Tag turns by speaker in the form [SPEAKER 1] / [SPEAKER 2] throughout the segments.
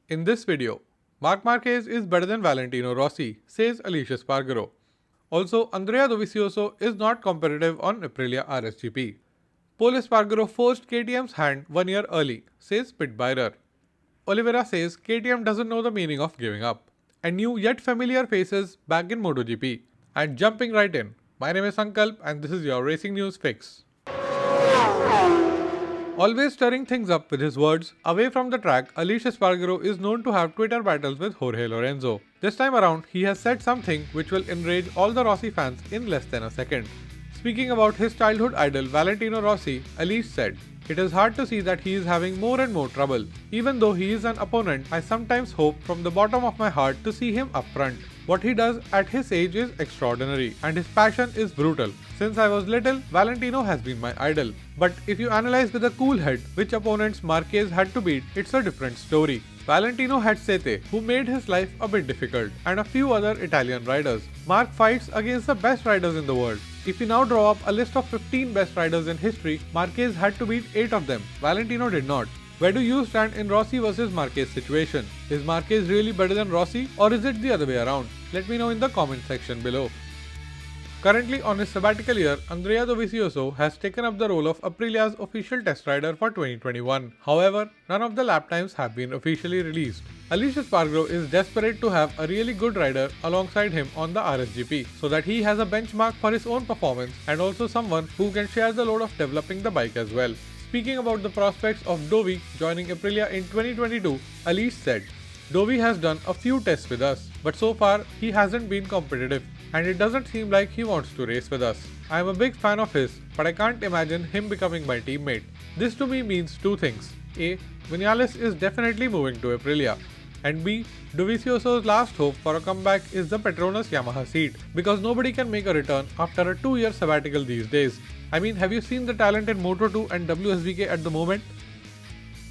[SPEAKER 1] In this video, Marc Marquez is better than Valentino Rossi, says Alicia Spargaro. Also, Andrea Dovizioso is not competitive on Aprilia RSGP. Pol Espargaro forced KTM's hand 1 year early, says Pit Byrer. Oliveira says KTM doesn't know the meaning of giving up. And new yet familiar faces back in MotoGP. And jumping right in, my name is Sankalp and this is your Racing News Fix. Always stirring things up with his words, away from the track, Aleix Espargaro is known to have Twitter battles with Jorge Lorenzo. This time around, he has said something which will enrage all the Rossi fans in less than a second. Speaking about his childhood idol Valentino Rossi, Aleix said, "It is hard to see that he is having more and more trouble. Even though he is an opponent, I sometimes hope from the bottom of my heart to see him up front. What he does at his age is extraordinary and his passion is brutal. Since I was little, Valentino has been my idol. But if you analyze with a cool head which opponents Marquez had to beat, it's a different story. Valentino had Sete, who made his life a bit difficult, and a few other Italian riders. Marc fights against the best riders in the world. If you now draw up a list of 15 best riders in history, Marquez had to beat 8 of them. Valentino did not. Where do you stand in Rossi versus Marquez situation? Is Marquez really better than Rossi, or is it the other way around? Let me know in the comment section below." Currently on his sabbatical year, Andrea Dovizioso has taken up the role of Aprilia's official test rider for 2021. However, none of the lap times have been officially released. Aleix Espargaro is desperate to have a really good rider alongside him on the RSGP so that he has a benchmark for his own performance and also someone who can share the load of developing the bike as well. Speaking about the prospects of Dovi joining Aprilia in 2022, Aleix said, "Dovi has done a few tests with us, but so far he hasn't been competitive and it doesn't seem like he wants to race with us. I am a big fan of his, but I can't imagine him becoming my teammate." This to me means two things. A. Vinales is definitely moving to Aprilia. And B. Dovizioso's last hope for a comeback is the Petronas Yamaha seat, because nobody can make a return after a 2-year sabbatical these days. I mean, have you seen the talent in Moto2 and WSBK at the moment?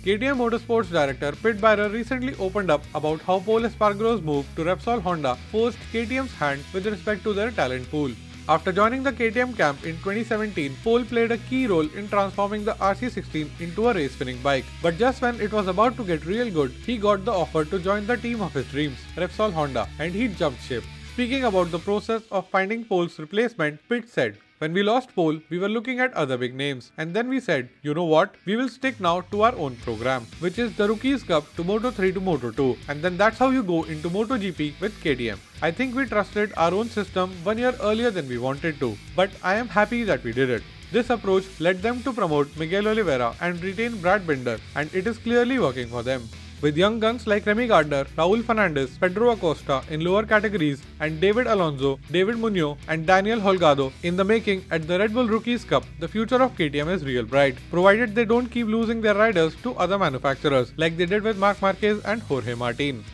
[SPEAKER 1] KTM Motorsports director Pit Byrer recently opened up about how Pol Espargaro's move to Repsol Honda forced KTM's hand with respect to their talent pool. After joining the KTM camp in 2017, Pol played a key role in transforming the RC16 into a race-winning bike. But just when it was about to get real good, he got the offer to join the team of his dreams, Repsol Honda, and he jumped ship. Speaking about the process of finding Pol's replacement, Pit said, "When we lost Pol, we were looking at other big names, and then we said, you know what, we will stick now to our own program, which is the Rookies Cup to Moto3 to Moto2, and then that's how you go into MotoGP with KTM. I think we trusted our own system 1 year earlier than we wanted to, but I am happy that we did it." This approach led them to promote Miguel Oliveira and retain Brad Binder, and it is clearly working for them. With young guns like Remy Gardner, Raul Fernandez, Pedro Acosta in lower categories, and David Alonso, David Munoz, and Daniel Holgado in the making at the Red Bull Rookies Cup, the future of KTM is real bright, provided they don't keep losing their riders to other manufacturers like they did with Marc Marquez and Jorge Martin.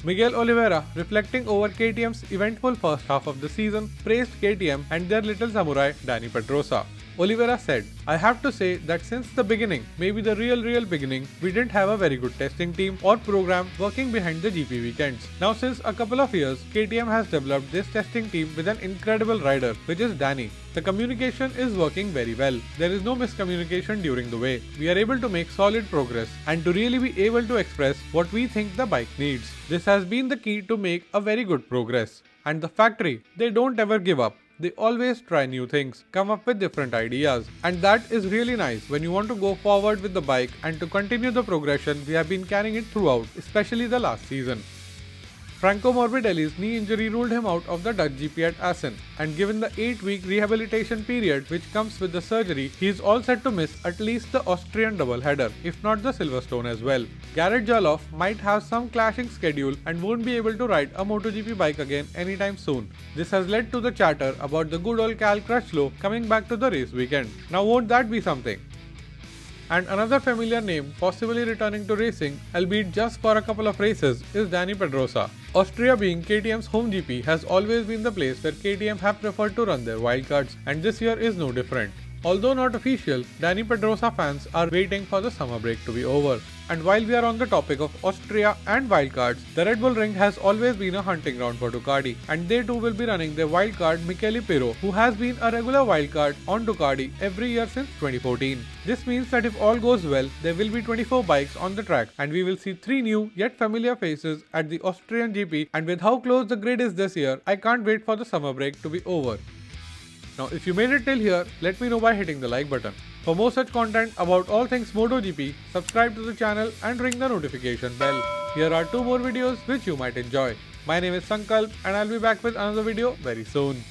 [SPEAKER 1] Miguel Oliveira, reflecting over KTM's eventful first half of the season, praised KTM and their little samurai Dani Pedrosa. Oliveira said, "I have to say that since the beginning, maybe the real beginning, we didn't have a very good testing team or program working behind the GP weekends. Now since a couple of years, KTM has developed this testing team with an incredible rider, which is Dani. The communication is working very well. There is no miscommunication during the way. We are able to make solid progress and to really be able to express what we think the bike needs. This has been the key to make a very good progress. And the factory, they don't ever give up. They always try new things, come up with different ideas, and that is really nice when you want to go forward with the bike and to continue the progression we have been carrying it throughout, especially the last season." Franco Morbidelli's knee injury ruled him out of the Dutch GP at Assen, and given the 8-week rehabilitation period which comes with the surgery, he is all set to miss at least the Austrian doubleheader, if not the Silverstone as well. Garrett Gerloff might have some clashing schedule and won't be able to ride a MotoGP bike again anytime soon. This has led to the chatter about the good old Cal Crutchlow coming back to the race weekend. Now won't that be something? And another familiar name possibly returning to racing, albeit just for a couple of races, is Dani Pedrosa. Austria being KTM's home GP has always been the place where KTM have preferred to run their wildcards, and this year is no different. Although not official, Dani Pedrosa fans are waiting for the summer break to be over. And while we are on the topic of Austria and wildcards, the Red Bull Ring has always been a hunting ground for Ducati, and they too will be running their wildcard Michele Pirro, who has been a regular wildcard on Ducati every year since 2014. This means that if all goes well, there will be 24 bikes on the track, and we will see 3 new yet familiar faces at the Austrian GP. And with how close the grid is this year, I can't wait for the summer break to be over. Now, if you made it till here, let me know by hitting the like button. For more such content about all things MotoGP, subscribe to the channel and ring the notification bell. Here are 2 more videos which you might enjoy. My name is Sankalp and I'll be back with another video very soon.